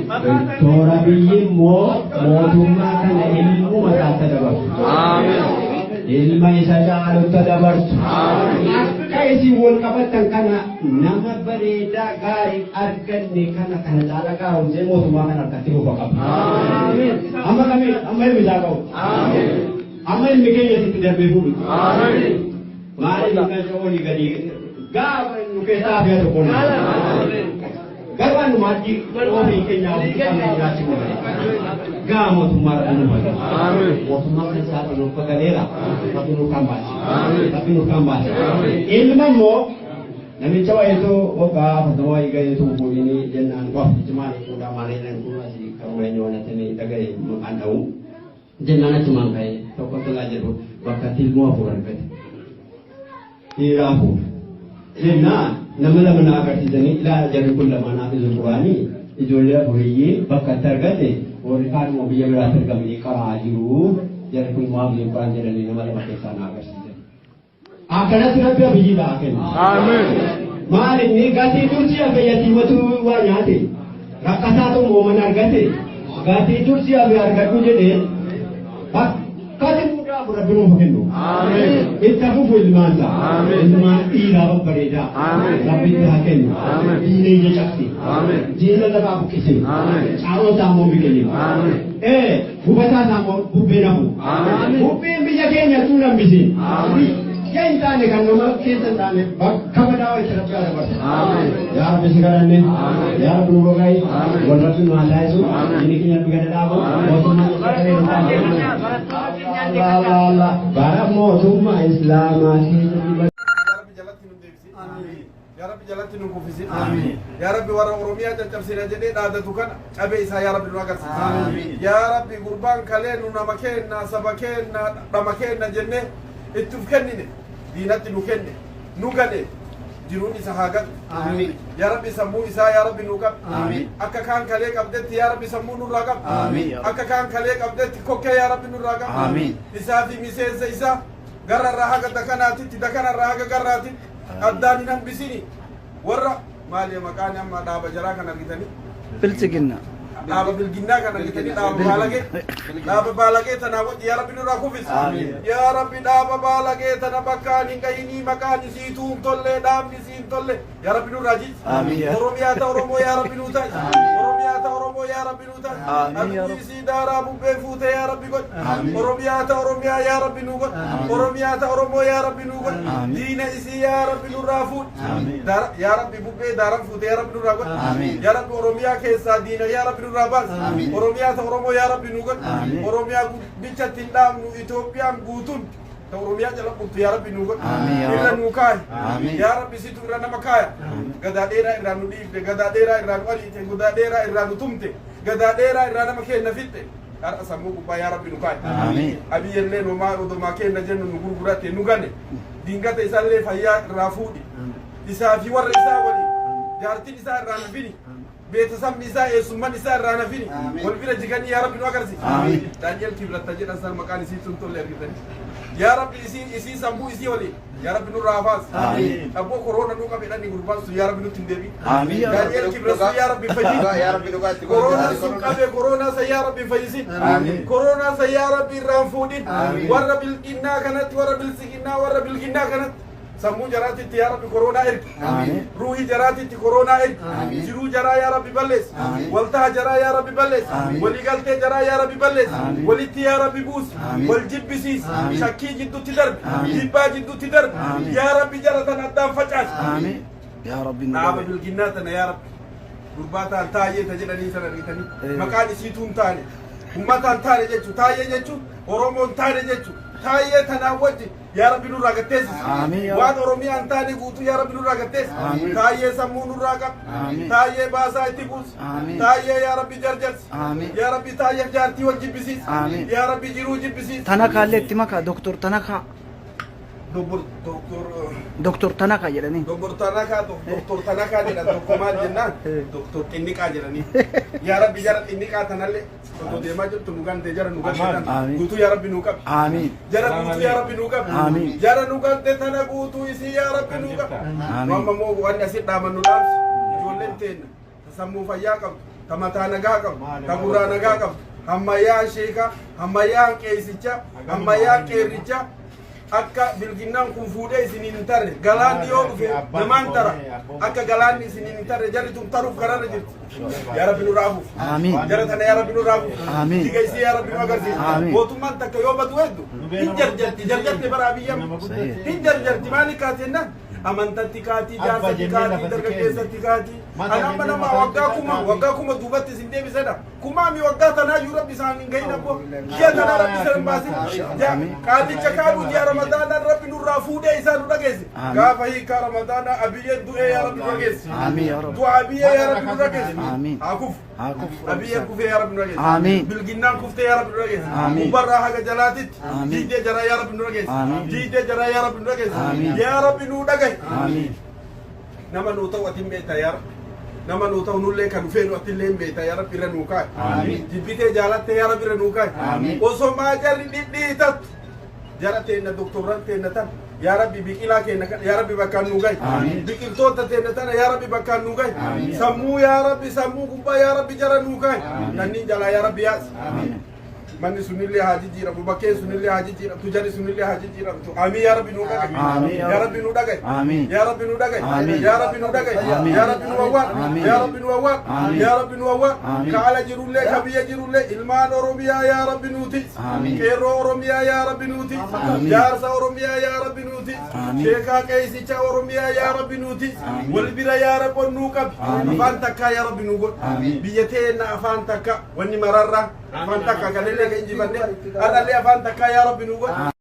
Tora biyyi mootummaa kana ilmu mataatti dabarsu. Ilma isa jaalutti dabarsu. Kaisi wal qabatan kana nama bareedaa gaarii arganne kana caala gaa'umsee mootummaa kana harkatti buufa qaba. Amma ilmi isaa qabu. Amma ilmi keenyatti darbee fuudhu. Maaliif kan olii gadi gaafa nu keessaa fi tokko Garwan mati ofii keenya jiraachuu malee gaa mootummaa irra nu fayyadu. Mootummaa kana isaa nu fagaaleera rabbi nu kan baase. Ilma immoo namicha wayiitu waggaa afurtama wayii gaheetu fuudhini jennaan cimaa fuudhaa maalee nan kun asii kan wayinoo natanii dhagaye maqaan dha'u jennaan achumaan ka'e tokko tolaa jedhu bakka tilmoo afur argate. Dhiiraafuu jennaan nama lama na agarsiisanii ilaa jarri kun lamaan hafizu quraanii ijoollee afurii bakka itti argate warri kaan immoo biyya biraatti argamanii qaraa jiru jarri kun immoo hafizu quraan jedhanii nama lama keessaa na agarsiisan. Akkanatti rabbi abiyyi ta'a kenna. Maalinni gatii dursii hafe yatiimatu waa nyaate rakkasaatu mooman argate gatii dursii hafe argadhu jedhee bakka Rabbi nu kennu. Itti fufu ilmaan ta'a. Ilmaan dhiiraa babbareedaa. Rabbi itti haa kennu. Diinee ija cabsi. Diina lafaa buqqisi. Caaroo isaa immoo biqili. Hubataa isaa immoo bubbee nafu. Bubbeen biyya keenya tuu nambisi. Biyya hin taane kan nama keessa hin taane bakka badaa itti rabbi haa dabarsa. Yaa Rabbi si kadhanne. Yaa Rabbi nu rogayi. Wal Rabbi nu haa taa'isu. Inni keenya nu gada dhaabu. Mootummaan nu kadhee nu taa'u. Allah baramotumma islamati Ya Rabbi jalatti nu kufisi Ya Rabbi warra Oromiyaa caccabsina jedhee dhaadatu kana cabe isaa Ya Rabbi nu agarsiisi Ya Rabbi gurbaan kalee nu nama kenna saba kenna dhama kenna jennee itti uf kennine diinatti nu kenne nu gale jiruun isa haa gatu Ya Rabbi sammuu isaa Ya Rabbi nu qab akka kaan kalee qabdetti Ya Rabbi sammuu nurraa qab akka kaan kalee qabdetti kokkee Ya Rabbi nurraa qab isaa fi miseensa isaa gararraa haga dakanaatitti dakanarraa haga garraatitti addaan hin hambisini warra maali maqaan amma dhaaba jaraa kan argitanii bilchiginna dhaaba bilginnaa kan argitanii dhaaba baalagee tanaa wajji Ya Rabbi nurraa kufis Ya Rabbi dhaaba baalagee tana bakkaan hin gahini maqaan isiituu hin tolle dhaabni isii hin tolle Ya Rabbi nurraa jiji Oromiyaa ta Oromoo Ya Rabbi nuu ta'i Oromiyaa ta Oromoo Ya Rabbi nuu ta'i abdii isii daaraa bubbee fuute Ya Rabbi godh Oromiyaa ta Oromiyaa Ya Rabbi nuu godh Oromiyaa ta Oromoo Ya Rabbi nuu godh diina isii Ya Rabbi nurraa fuudh Ya Rabbi bubbee daaraa fuute Ya Rabbi nurraa godh Ya Rabbi Oromiyaa keessaa diina Ya Rabbi nurraa baas Oromiyaa ta Oromoo Ya Rabbi nuu godh Oromiyaa bichatti hin dhaabnu Itoophiyaan guutuun ta Oromiyaa jala qubtu Ya Rabbi nuu godh irra nuu kaaye Ya Rabbi situ irra nama kaaya gadaa dheeraa irraa nu dhiifte gadaa dheeraa irraa nu ariite gadaa dheeraa irraa nu tumte gadaa dheeraa irraa nama kenna fitte har'a sammuu gubbaa Ya Rabbi nu kaaye abiyyallee nomaa odomaa kenna jennu nu gurguratte nu gane diingata isaallee fayyaa irraa fuudhi isaa fi warra isaa waliin jaartiin isaa irraa nu fini beetasabni isaa eessumman isaa irraa na fini wal bira jiganii Ya Rabbi nu agarsiisi Daani'el Kibrata jedhan san maqaan isii tun tolle argitanii Ya Rabbi isii sammuu isii waliin Ya Rabbi nurraa hafaas abboo koroona nu qabedhani gurbaan sun Ya Rabbi nutti hin deebiin Daani'el Kibrata Ya Rabbi fayyisi koroona sun qabe koroona sa Ya Rabbi fayyisin koroona sa Ya Rabbi irraan fuudhin warra bilqinnaa kanatti warra bilsiginnaa warra bilginnaa kanatti sammuu jaraatitti Ya Rabbi koronaa ergi ruuhii jaraatitti koronaa ergi jiruu jaraa Ya Rabbi balleessi waltaa jaraa Ya Rabbi balleessi waliigaltee jaraa Ya Rabbi balleessi walitti Ya Rabbi buusi wal jibbisiisi shakkii jidduutti darbi jibbaa jidduutti darbi Ya Rabbi jara tan addaan facaasi Ya Rabbi dhaaba bilginnaa tana Ya Rabbi gurbaa taan taayee ta jedhanii san argitanii maqaan isiituu hin taane ummataan taane jechuu taayee jechuu Oromoon taane jechuu taayee tanaan wajji Ya Rabbi nurraa gatteessis waan Oromiyaan taane guutuu Ya Rabbi nurraa gatteessis taayee sammuu nurraa qab taayee baasaa itti buus taayee Ya Rabbi jarjarsi Ya Rabbi taayee jaartii wal jibbisiis Ya Rabbi jiruu jibbisiis Tanakaallee itti makaa Doktor Tanakaa Doktor Tanaka jedhanii Doktor Tanaka jedhan tokko maal jennaan Doktor Xinniqaa jedhanii Ya Rabbi jara Xinniqaa tanallee tokko deemaa jirtu nu gante jara nu galchetan guutuu Ya Rabbi nu qabi jara guutuu Ya Rabbi nu qabi jara nu gante tana guutuu isii Ya Rabbi nu qabi amma moo waan asii dhaamannu dhaamsi ijoolleen teenna sammuu fayyaa qabdu tamataa nagaa qabu taguraa nagaa qabu hammayyaan sheeka hammayyaan qeesicha hammayyaan qeerricha akka bilginnaan kun fuudhee isiniin hin tarre galaanni yoo dhufe namaan tara akka galaanni isiniin hin tarre jarri tun taruuf kararra jirti yaa rabbi nu raafuuf Amiin. jara tana yaa rabbi nu raafuuf Amiin. digaysii yaa rabbi nu agarsiisa Amiin. mootummaan takka yoo badu heddu hin jarjarte bara biyyam hin jarjarti maali kaatennaan amantatti kaatii jaarsatti kaatii dargaggeessatti kaatii anamma nama waggaa kuma duubatti isin deebisedha kumaami waggaa tanaa yuu rabbi isaan hin gahin abbo ji'a tanaa rabbi isaan hin baasin qaalicha kaadhu ji'a ramadaanaa rabbi nurraa fuudhee isaa nu dhageesse gaafa hiikaa ramadaanaa abiyyeen du'ee yaa rabbi nu dhageesse Amiin yaa Rabbi. du'a abiyyee yaa rabbi nu dhageesse Amiin. haakuf Haakuf. abiyyeen kufee yaa rabbi nu dhageesse Amiin. bilginnaan kuftee yaa rabbi nu dhageesse Amiin. gubbarraa haga jalaatitti Amiin. jiidee jaraa yaa rabbi nu dhageesse Amiin. jiidee jaraa yaa rabbi nu dhageesse Amiin. yaa rabbi nu dhagaye Amiin. nama nuu ta'u atin beekta yaa rabbi nama nuu ta'u nullee kan dhufeenu atillee hin beekta yaa rabbi irra nuu kaa'i Amiin. jibbitee jaalattee yaa rabbi irra nuu kaa'i Amiin. osoo maa jarri dhidhiitattu jara teenna doktorran teenna tan yaa rabbi biqilaa keenna kan yaa rabbi bakkaan nuu gahi Amiin. biqiltoota teenna tana yaa rabbi bakkaan nuu gahi Amiin. sammuu yaa rabbi sammuu gubbaa yaa rabbi jara nuu kaa'i nanniin jalaa yaa rabbi yaas Amiin. manni sunillee haa jijjiiramu bakkeen sunillee haa jijjiiramtu jarri sunillee haa jijjiiramtu amii yaa rabbi nuu dhagaye Amiin. yaa rabbi nuu dhagaye Amiin. yaa rabbi nuu dhagaye Amiin. yaa rabbi nuu dhagaye Amiin. yaa rabbi nuu awwaan Amiin. yaa rabbi nuu awwaan Amiin. yaa rabbi nuu awwaan Amiin. ka ala jirullee ka biyya jirullee ilmaan oromiyaa yaa rabbi nuuti Amiin. qeerroo oromiyaa yaa rabbi nuuti Amiin. jaarsa oromiyaa yaa rabbi nuuti Amiin. sheekaa qeesicha oromiyaa yaa rabbi nuuti wal bira yaa rabbi nuu qabi Amiin. afaan takkaa yaa rabbi nuu godhi Amiin. biyya teenna afaan takka wanni mararraa afaan takka galillee ka injifanne anallee afaan takkaa yaa rabbi nuu godhi